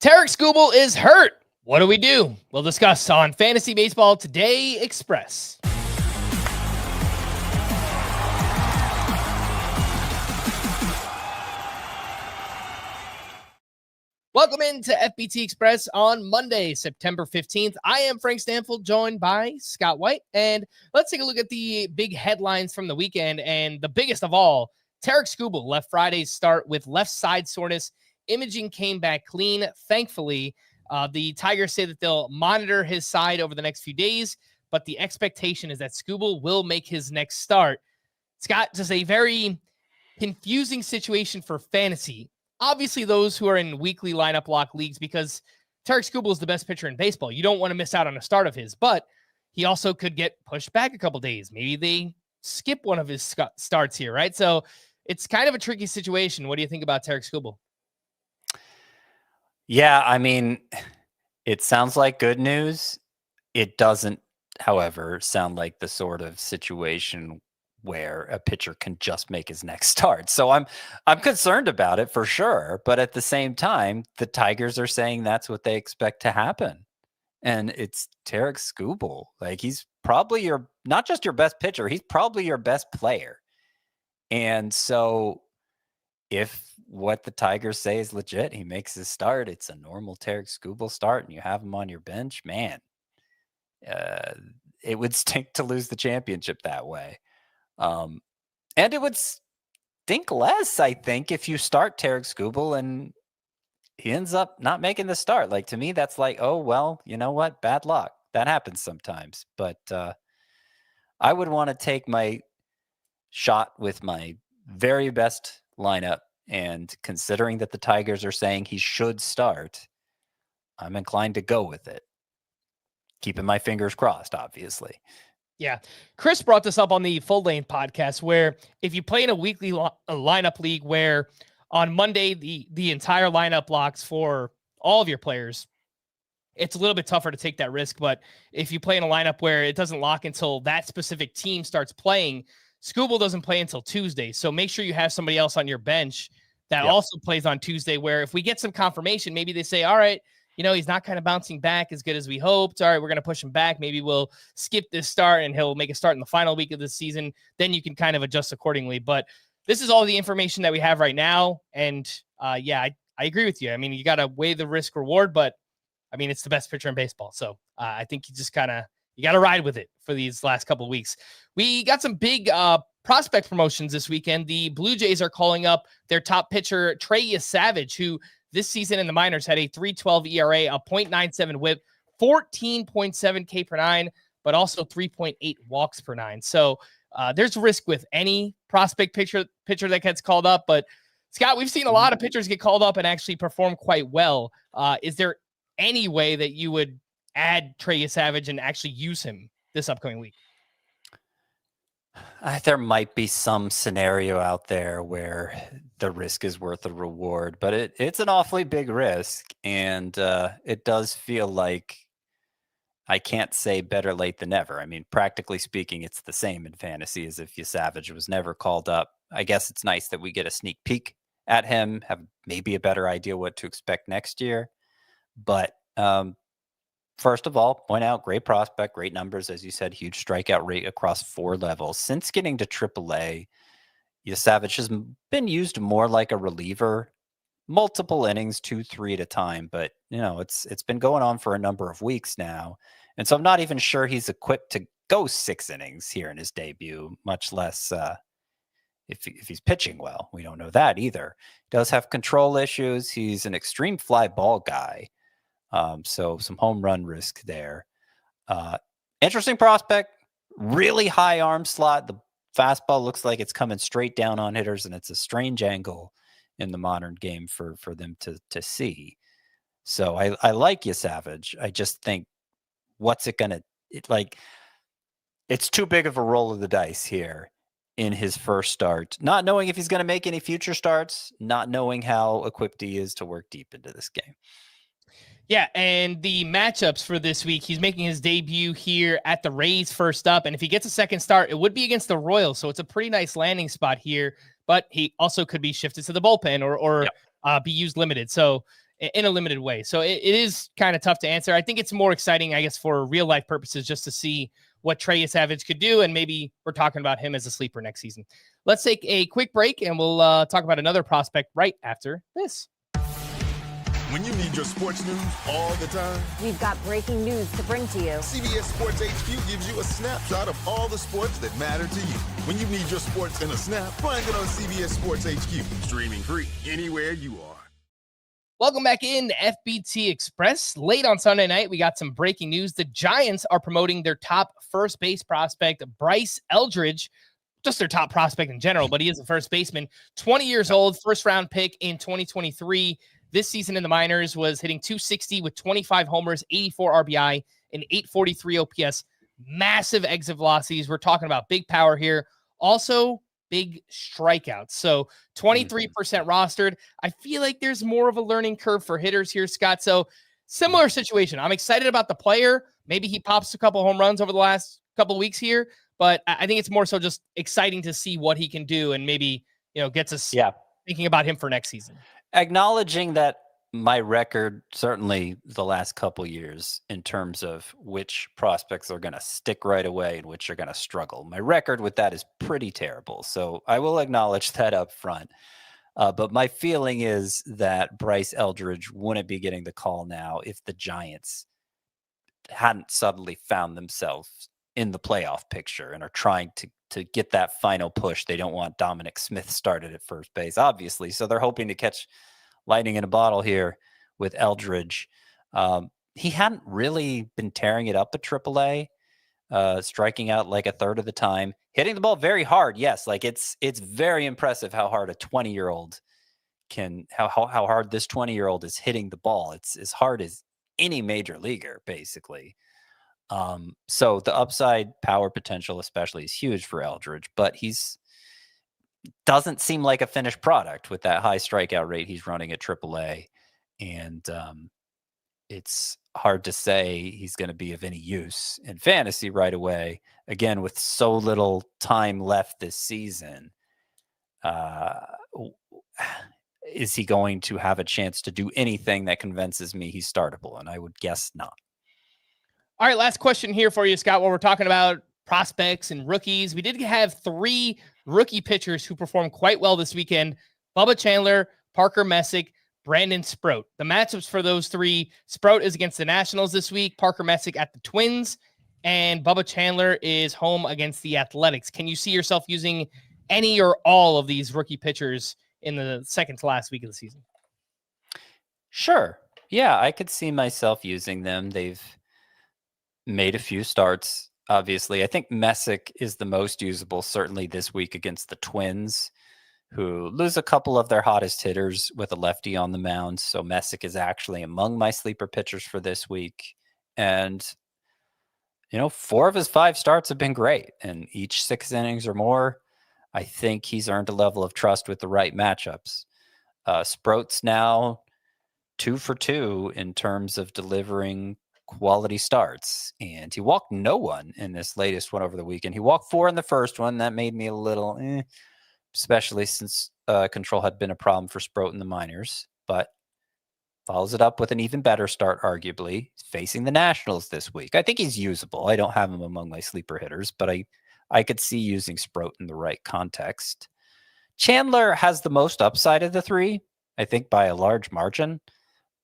Tarik Skubal is hurt. What do we do? We'll discuss on Fantasy Baseball Today Express. Welcome into FBT Express on Monday, September 15th. I am Frank Stampfl, joined by Scott White. And let's take a look at the big headlines from the weekend. And the biggest of all, Tarik Skubal left Friday's start with left side soreness. Imaging came back clean, thankfully. The Tigers say that they'll monitor his side over the next few days, but the expectation is that Skubal will make his next start. Scott, just a very confusing situation for fantasy. Obviously, those who are in weekly lineup lock leagues, because Tarik Skubal is the best pitcher in baseball. You don't want to miss out on a start of his, but he also could get pushed back a couple days. Maybe they skip one of his starts here, right? So it's kind of a tricky situation. What do you think about Tarik Skubal? Yeah, I mean, it sounds like good news. It doesn't, however, sound like the sort of situation where a pitcher can just make his next start. So I'm concerned about it for sure. But at the same time, the Tigers are saying that's what they expect to happen. And it's Tarik Skubal. Like, he's probably not just your best pitcher, he's probably your best player. And so if what the Tigers say is legit, he makes his start, it's a normal Tarik Skubal start, and you have him on your bench, man, it would stink to lose the championship that way. And it would stink less, I think, if you start Tarik Skubal and he ends up not making the start. Like, to me, that's like, oh, well, you know what? Bad luck. That happens sometimes. But I would want to take my shot with my very best lineup, and considering that the Tigers are saying he should start, I'm inclined to go with it. Keeping my fingers crossed, obviously. Yeah. Chris brought this up on the Full Lane podcast, where if you play in a weekly lineup league where on Monday the entire lineup locks for all of your players, it's a little bit tougher to take that risk. But if you play in a lineup where it doesn't lock until that specific team starts playing, Skubal doesn't play until Tuesday. So make sure you have somebody else on your bench that also plays on Tuesday, where if we get some confirmation, maybe they say, all right, he's not kind of bouncing back as good as we hoped. All right, we're going to push him back. Maybe we'll skip this start and he'll make a start in the final week of the season. Then you can kind of adjust accordingly. But this is all the information that we have right now. And I agree with you. I mean, you got to weigh the risk reward, but I mean, it's the best pitcher in baseball. So I think you just you got to ride with it for these last couple of weeks. We got some big prospect promotions this weekend. The Blue Jays are calling up their top pitcher, Trey Yesavage, who this season in the minors had a 3.12 ERA, a .97 whip, 14.7 K per nine, but also 3.8 walks per nine. So there's risk with any prospect pitcher that gets called up. But Scott, we've seen a lot of pitchers get called up and actually perform quite well. Is there any way that you would add Trey Yesavage and actually use him this upcoming week? There might be some scenario out there where the risk is worth the reward, but it's an awfully big risk. And it does feel like I can't say better late than never. I mean, practically speaking, it's the same in fantasy as if Yesavage was never called up. I guess it's nice that we get a sneak peek at him, have maybe a better idea what to expect next year. But first of all, point out, great prospect, great numbers. As you said, huge strikeout rate across 4 levels. Since getting to AAA, Yesavage has been used more like a reliever, multiple innings, 2-3 at a time. But, it's been going on for a number of weeks now. And so I'm not even sure he's equipped to go 6 innings here in his debut, much less if he's pitching well. We don't know that either. He does have control issues. He's an extreme fly ball guy. So some home run risk there. Interesting prospect, really high arm slot. The fastball looks like it's coming straight down on hitters, and it's a strange angle in the modern game for them to see. So I like Yesavage. I just think, what's it going to, it's too big of a roll of the dice here in his first start, not knowing if he's going to make any future starts, not knowing how equipped he is to work deep into this game. Yeah, and the matchups for this week, he's making his debut here at the Rays first up, and if he gets a second start, it would be against the Royals, so it's a pretty nice landing spot here, but he also could be shifted to the bullpen or be used limited. So in a limited way. So it is kind of tough to answer. I think it's more exciting, I guess, for real life purposes, just to see what Trey Yesavage could do. And maybe we're talking about him as a sleeper next season. Let's take a quick break and we'll talk about another prospect right after this. When you need your sports news all the time, we've got breaking news to bring to you. CBS Sports HQ gives you a snapshot of all the sports that matter to you. When you need your sports in a snap, find it on CBS Sports HQ, streaming free anywhere you are. Welcome back in to FBT Express. Late on Sunday night, we got some breaking news. The Giants are promoting their top first base prospect, Bryce Eldridge, just their top prospect in general, but he is a first baseman, 20 years old, first round pick in 2023. This season in the minors was hitting .260 with 25 homers, 84 RBI, and 843 OPS. Massive exit velocities. We're talking about big power here. Also, big strikeouts. So 23% rostered. I feel like there's more of a learning curve for hitters here, Scott. So similar situation. I'm excited about the player. Maybe he pops a couple home runs over the last couple of weeks here, but I think it's more so just exciting to see what he can do and maybe, gets us thinking about him for next season. Acknowledging that my record, certainly the last couple years, in terms of which prospects are going to stick right away and which are going to struggle. My record with that is pretty terrible. So I will acknowledge that up front. But my feeling is that Bryce Eldridge wouldn't be getting the call now if the Giants hadn't suddenly found themselves in the playoff picture and are trying to get that final push. They don't want Dominic Smith started at first base, obviously. So they're hoping to catch lightning in a bottle here with Eldridge. He hadn't really been tearing it up at AAA, striking out like a third of the time, hitting the ball very hard. Yes, like it's very impressive how hard a 20-year-old can, how hard this 20-year-old is hitting the ball. It's as hard as any major leaguer, basically. So the upside power potential especially is huge for Eldridge, but doesn't seem like a finished product with that high strikeout rate he's running at AAA. And it's hard to say he's going to be of any use in fantasy right away. Again, with so little time left this season, is he going to have a chance to do anything that convinces me he's startable? And I would guess not. All right, last question here for you, Scott, while we're talking about prospects and rookies. We did have 3 rookie pitchers who performed quite well this weekend: Bubba Chandler, Parker Messick, Brandon Sproat. The matchups for those 3: Sproat is against the Nationals this week, Parker Messick at the Twins, and Bubba Chandler is home against the Athletics. Can you see yourself using any or all of these rookie pitchers in the second to last week of the season? Sure. Yeah, I could see myself using them. They've made a few starts, obviously. I think Messick is the most usable, certainly this week against the Twins, who lose a couple of their hottest hitters with a lefty on the mound. So Messick is actually among my sleeper pitchers for this week. And, 4 of his 5 starts have been great. And each 6 innings or more, I think he's earned a level of trust with the right matchups. Sproat's now 2 for 2 in terms of delivering quality starts, and he walked no one in this latest one over the weekend. He walked 4 in the first one. That made me a little especially since control had been a problem for Sproat in the minors, but follows it up with an even better start, arguably, facing the Nationals this week. I think he's usable. I don't have him among my sleeper hitters, but I could see using Sproat in the right context. Chandler has the most upside of the 3, I think, by a large margin.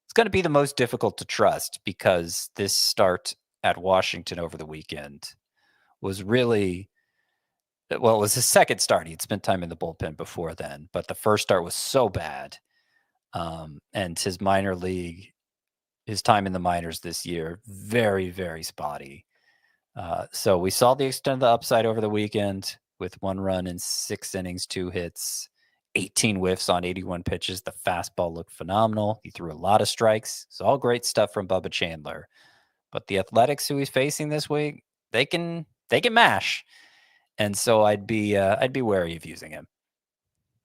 It's going to be the most difficult to trust because this start at Washington over the weekend was really, it was his second start. He'd spent time in the bullpen before then, but the first start was so bad. And his time in the minors this year, very, very spotty. So we saw the extent of the upside over the weekend with 1 run in 6 innings, 2 hits. 18 whiffs on 81 pitches. The fastball looked phenomenal. He threw a lot of strikes. It's all great stuff from Bubba Chandler. But the Athletics who he's facing this week, they can mash. And so I'd be wary of using him.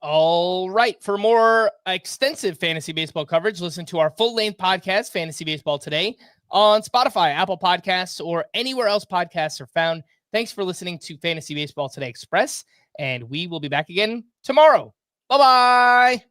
All right. For more extensive fantasy baseball coverage, listen to our full-length podcast, Fantasy Baseball Today, on Spotify, Apple Podcasts, or anywhere else podcasts are found. Thanks for listening to Fantasy Baseball Today Express, and we will be back again tomorrow. Bye-bye.